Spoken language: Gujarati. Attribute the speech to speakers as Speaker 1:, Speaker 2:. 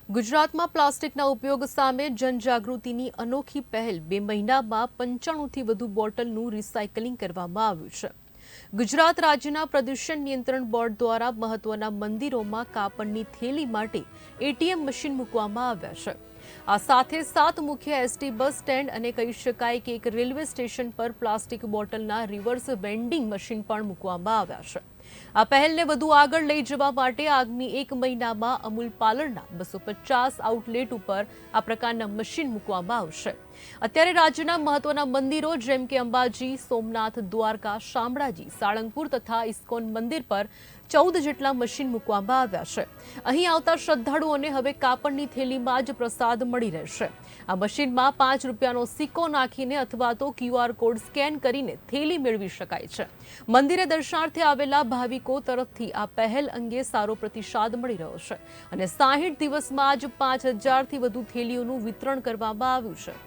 Speaker 1: ગુજરાતમાં પ્લાસ્ટિકના ઉપયોગ સામે જનજાગૃતિની અનોખી પહેલ 2 મહિનામાં 95થી વધુ બોટલનું રિસાયકલિંગ કરવામાં આવ્યું છે। ગુજરાત રાજ્યના પ્રદૂષણ નિયંત્રણ બોર્ડ દ્વારા મહત્વના મંદિરોમાં કાપડની થેલી માટે એટીએમ મશીન મૂકવામાં આવ્યા છે। આ સાથે 7 મુખ્ય એસટી બસ સ્ટેન્ડ અને કહી શકાય કે એક રેલવે સ્ટેશન પર પ્લાસ્ટિક બોટલના રિવર્સ વેન્ડિંગ મશીન પણ મૂકવામાં આવ્યા છે। આ પહેલને વધુ આગળ લઈ જવા માટે આગામી 1 મહિનામાં અમૂલ પાર્લરના 250 આઉટલેટ ઉપર આ પ્રકારના મશીન મૂકવામાં આવશે। અત્યારે રાજ્યના મહત્વના મંદિરો જેમ કે અંબાજી, સોમનાથ, દ્વારકા, શામળાજી, સાળંગપુર તથા ઇસ્કોન મંદિર પર 14 જેટલા મશીન મૂકવામાં આવ્યા છે। અહીં આવતા શ્રદ્ધાળુઓને હવે કાપડની થેલીમાં જ પ્રસાદ મળી રહેશે। આ મશીનમાં 5 રૂપિયાનો સિક્કો નાખીને અથવા તો QR કોડ સ્કેન કરીને થેલી મેળવી શકાય છે। મંદિરે દર્શનાર્થે આવેલા ભાવિકો તરફથી આ પહેલ અંગે સારો પ્રતિસાદ મળી રહ્યો છે અને 60 દિવસમાં જ 5000થી વધુ થેલીઓનું વિતરણ કરવામાં આવ્યું છે।